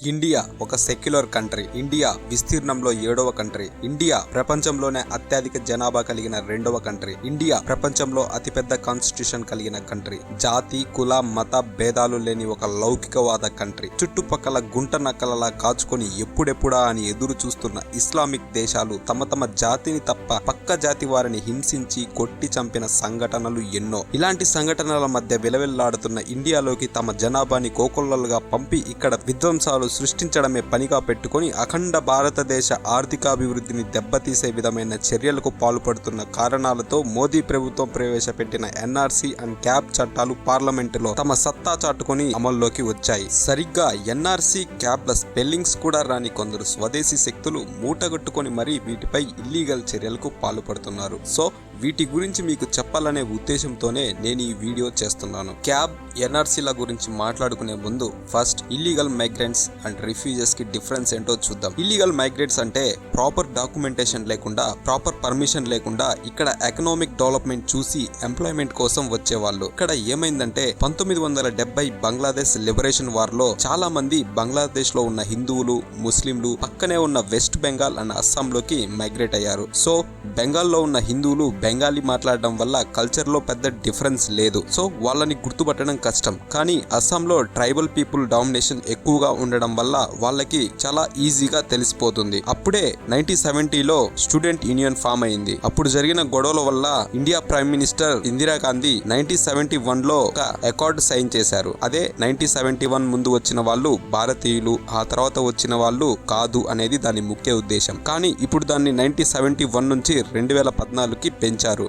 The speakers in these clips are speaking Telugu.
ఇండియా ఒక సెక్యులర్ కంట్రీ. ఇండియా విస్తీర్ణంలో 7వ కంట్రీ. ఇండియా ప్రపంచంలోనే అత్యధిక జనాభా కలిగిన 2వ కంట్రీ. ఇండియా ప్రపంచంలో అతిపెద్ద కాన్స్టిట్యూషన్ కలిగిన కంట్రీ. జాతి కుల మత భేదాలు లేని ఒక లౌకికవాద కంట్రీ. చుట్టుపక్కల గుంట నక్కలలా కాచుకొని ఎప్పుడెప్పుడా అని ఎదురు చూస్తున్న ఇస్లామిక్ దేశాలు తమ జాతిని తప్ప పక్క జాతి వారిని హింసించి కొట్టి చంపిన సంఘటనలు ఎన్నో. ఇలాంటి సంఘటనల మధ్య విలవిల్లాడుతున్న ఇండియాలోకి తమ జనాభాని కోకొల్లలుగా పంపి ఇక్కడ విధ్వంసాలు సృష్టించడమే పనిగా పెట్టుకుని అఖండ భారతదేశ ఆర్థికాభివృద్ధిని దెబ్బతీసే విధమైన చర్యలకు పాల్పడుతున్న కారణాలతో మోదీ ప్రభుత్వం ప్రవేశపెట్టిన ఎన్ఆర్సీ అండ్ క్యాబ్ చట్టాలు పార్లమెంటులో తమ సత్తా చాటుకొని అమల్లోకి వచ్చాయి. సరిగ్గా ఎన్ఆర్సీ క్యాబ్ల స్పెల్లింగ్స్ కూడా రాని కొందరు స్వదేశీ శక్తులు మూటగట్టుకొని మరీ వీటిపై ఇల్లీగల్ చర్యలకు పాల్పడుతున్నారు. సో వీటి గురించి మీకు చెప్పాలనే ఉద్దేశంతోనే నేను ఈ వీడియో చేస్తున్నాను. క్యాబ్ ఎన్ఆర్సీల గురించి మాట్లాడుకునే ముందు first illegal migrants and refuses కి డిఫరెన్స్ ఏంటో చూద్దాం. ఇల్లీగల్ మైగ్రెంట్స్ అంటే ప్రాపర్ డాక్యుమెంటేషన్ లేకుండా, ప్రాపర్ పర్మిషన్ లేకుండా ఇక్కడ ఎకనామిక్ డెవలప్మెంట్ చూసి ఎంప్లాయ్మెంట్ కోసం వచ్చేవాళ్ళు. ఇక్కడ ఏమైందంటే 1970 బంగ్లాదేశ్ లిబరేషన్ వార్ లో చాలా మంది బంగ్లాదేశ్ లో ఉన్న హిందువులు, ముస్లింలు పక్కనే ఉన్న వెస్ట్ బెంగాల్ అండ్ అస్సాంలోకి మైగ్రేట్ అయ్యారు. సో బెంగాల్లో ఉన్న హిందువులు బెంగాలీ మాట్లాడడం వల్ల కల్చర్ లో పెద్ద డిఫరెన్స్ లేదు. సో వాళ్ళని గుర్తుపట్టడం కష్టం. కానీ అస్సాంలో ట్రైబల్ పీపుల్ డామినేషన్ ఎక్కువగా ఉండడం వల్ల వాళ్ళకి చాలా ఈజీగా తెలిసిపోతుంది. అప్పుడే 1970లో స్టూడెంట్ యూనియన్ ఫామ్ అయింది. అప్పుడు జరిగిన గొడవల వల్ల ఇండియా ప్రైమ్ మినిస్టర్ ఇందిరాగాంధీ 1971లో ఒక అకార్డ్ సైన్ చేశారు. అదే 1971 ముందు వచ్చిన వాళ్ళు భారతీయులు, ఆ తర్వాత వచ్చిన వాళ్ళు కాదు అనేది దాని ముఖ్య ఉద్దేశం. కానీ ఇప్పుడు దాన్ని 1971 నుంచి 2014కి పెంచారు.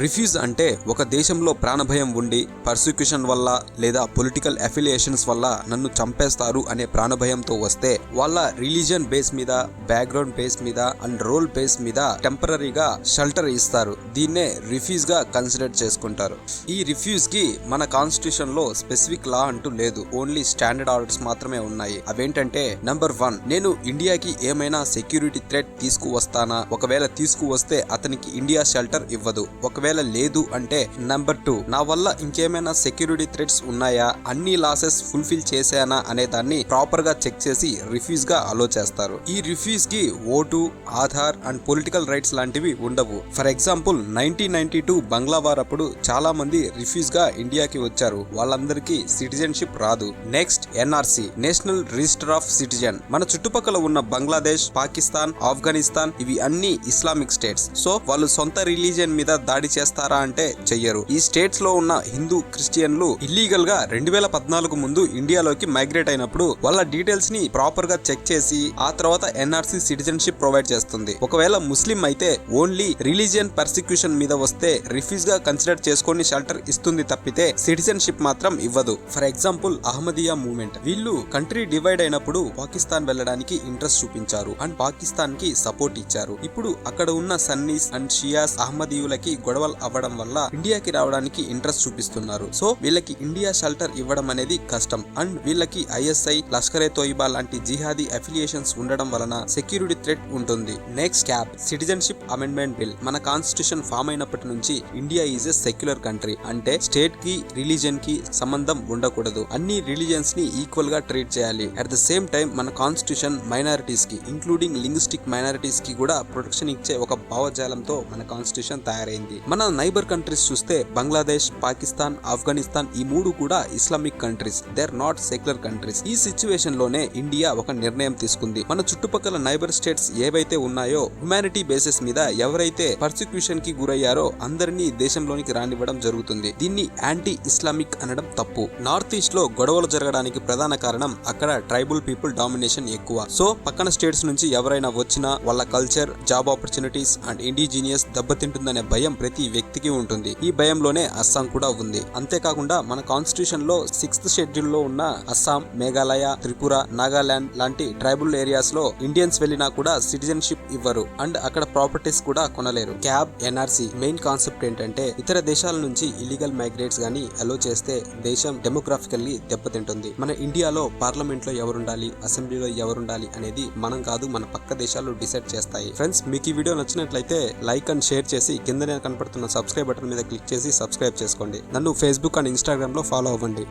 రిఫ్యూజ్ అంటే ఒక దేశంలో ప్రాణభయం ఉండి పర్సిక్యూషన్ వల్ల లేదా పొలిటికల్ అఫిలియేషన్స్ వల్ల నన్ను చంపేస్తారు అనే ప్రాణభయంతో వస్తే వాళ్ళ రిలీజియన్ బేస్ మీద, బ్యాక్గ్రౌండ్ బేస్ మీద అండ్ రోల్ బేస్ మీద టెంపరరీగా షెల్టర్ ఇస్తారు. దీన్నే రిఫ్యూజ్ గా కన్సిడర్ చేసుకుంటారు. ఈ రిఫ్యూజ్ కి మన కాన్స్టిట్యూషన్ లో స్పెసిఫిక్ లా అంటూ లేదు. ఓన్లీ స్టాండర్డ్ ఆర్డర్స్ మాత్రమే ఉన్నాయి. అవేంటంటే నెంబర్ 1, నేను ఇండియాకి ఏమైనా సెక్యూరిటీ థ్రెట్ తీసుకువస్తానా? ఒకవేళ తీసుకువస్తే అతనికి ఇండియా షెల్టర్ ఇవ్వదు. ఒకవేళ లేదు అంటే నెంబర్ 2, నా వల్ల ఇంకేమైనా సెక్యూరిటీ థ్రెట్స్ ఉన్నాయా, అన్ని లాసెస్ ఫుల్ఫిల్ చేశానా అనే దాన్ని ప్రాపర్ గా చెక్ చేసి రిఫ్యూజ్ గా అలో చేస్తారు. ఈ రిఫ్యూజ్ కి vote, Aadhaar and political rights లాంటివి ఉండవు. ఫర్ ఎగ్జాంపుల్ 1992 బంగ్లా వార్ అప్పుడు చాలా మంది రిఫ్యూజ్ గా ఇండియాకి వచ్చారు. వాళ్ళందరికీ సిటిజన్షిప్ రాదు. Next NRC, national register of citizen. మన చుట్టుపక్కల ఉన్న బంగ్లాదేశ్, పాకిస్తాన్, ఆఫ్ఘనిస్తాన్ ఇవి అన్ని ఇస్లామిక్ స్టేట్స్. సో వాళ్ళు సొంత రిలీజియన్ మీద దాడి చేస్తారా అంటే చెయ్యరు. ఈ స్టేట్స్ లో ఉన్న హిందూ, క్రిస్టియన్లు ఇల్లీగల్ గా 2014 ముందు ఇండియాలోకి మైగ్రేట్ అయినప్పుడు వాళ్ళ డీటెయిల్స్ ని ప్రాపర్ గా చెక్ చేసి ఆ తర్వాత ఎన్ఆర్సీ సిటిజన్షిప్ ప్రొవైడ్ చేస్తుంది. ఒకవేళ ముస్లిం అయితే ఓన్లీ రిలీజియన్ పర్సిక్యూషన్ మీద వస్తే రిఫ్యూజ్ గా కన్సిడర్ చేసుకొని షెల్టర్ ఇస్తుంది తప్పితే సిటిజన్షిప్ మాత్రం ఇవ్వదు. ఫర్ ఎగ్జాంపుల్ అహ్మదియా మూవ్మెంట్, వీళ్ళు కంట్రీ డివైడ్ అయినప్పుడు పాకిస్తాన్ వెళ్ళడానికి ఇంట్రెస్ట్ చూపించారు అండ్ పాకిస్తాన్ కి సపోర్ట్ ఇచ్చారు. ఇప్పుడు అక్కడ ఉన్న సన్నీస్ అండ్ షియాస్ అహ్మదీయులకి గొడవలు అవ్వడం వల్ల ఇండియాకి రావడానికి ఇంట్రెస్ట్ చూపిస్తున్నారు. సో వీళ్ళకి ఇండియా షెల్టర్ ఇవ్వడం అనేది కష్టం. అండ్ వీళ్ళకి ఐఎస్ఐ, లష్కరే తోయిబా లాంటి జిహాదీ అఫిలియేషన్స్ ఉండడం వలన సెక్యూరిటీ థ్రెట్ ఉంటుంది. Next cab, citizenship amendment bill. మన కాన్స్టిట్యూషన్ ఫామ్ అయినప్పటి నుంచి India is a secular country. అంటే స్టేట్ కి, రిలీజియన్ కి సంబంధం ఉండకూడదు. అన్ని రిలీజియన్స్ ని ఈక్వల్ గా ట్రీట్ చేయాలి. అట్ ద సేమ్ టైం మన కాన్స్టిట్యూషన్ మైనారిటీస్ కి, ఇంక్లూడింగ్ లింగ్విస్టిక్ మైనారిటీస్ కి కూడా ప్రొటెక్షన్ ఇచ్చే ఒక భావజాలంతో మన కాన్స్టిట్యూషన్ తయారైంది. మన నైబర్ కంట్రీస్ చూస్తే బంగ్లాదేశ్, పాకిస్తాన్, ఆఫ్ఘనిస్తాన్ ఈ మూడు కూడా Islamic countries. They are not secular countries. ఈ సిచ్యువేషన్ లోనే ఇండియా ఒక నిర్ణయం తీసుకుంది. మన చుట్టుపక్కల నైబర్ స్టేట్స్ ఏవైతే ఉన్నాయో హ్యుమానిటీ బేసిస్ మీద ఎవరైతే పర్సిక్యూషన్ కి గురయ్యారో అందరినీ దేశంలోనికి రానివ్వడం జరుగుతుంది. దీన్ని యాంటీ ఇస్లామిక్ అనడం తప్పు. నార్త్ ఈస్ట్ లో గొడవలు జరగడానికి ప్రధాన కారణం అక్కడ ట్రైబల్ పీపుల్ డామినేషన్ ఎక్కువ. సో పక్కన స్టేట్స్ నుంచి ఎవరైనా వచ్చినా వాళ్ళ culture, job opportunities and indigenous దెబ్బతింటుందనే భయం ప్రతి వ్యక్తికి ఉంటుంది. ఈ భయంలోనే అస్సాం కూడా ఉంది. అంతేకాకుండా మన కాన్స్టిట్యూషన్ లో 6th షెడ్యూల్ లో ఉన్న అస్సాం, మేఘాలయ, త్రిపుర, నాగాలాండ్ లాంటి ట్రైబల్ ఏరియాస్ లో ఇండియన్స్ వెళ్ళినా కూడా సిటిజన్షిప్ ఇవ్వరు అండ్ అక్కడ ప్రాపర్టీస్ కూడా కొనలేరు. క్యాబ్, ఎన్ఆర్సీ మెయిన్ కాన్సెప్ట్ ఏంటంటే ఇతర దేశాల నుంచి ఇల్లీగల్ మైగ్రేట్స్ గానీ అలో చేస్తే దేశం డెమోగ్రాఫికల్లీ దెబ్బతింటుంది. మన ఇండియాలో పార్లమెంట్ లో ఎవరుండాలి, అసెంబ్లీలో ఎవరుండాలి అనేది మనం కాదు, మన పక్క దేశాలు డిసైడ్ చేస్తాయి. ఫ్రెండ్స్, మీకు ఈ వీడియో నచ్చినట్లయితే లైక్ అండ్ షేర్ చేసి కిందనే కనపడుతున్న సబ్స్క్రైబ్ బటన్ మీద క్లిక్ చేసి సబ్స్క్రైబ్ చేసుకోండి. నన్ను ఫేస్బుక్ అండ్ ఇన్స్టాగ్రామ్ లో ఫాలో అవ్వండి.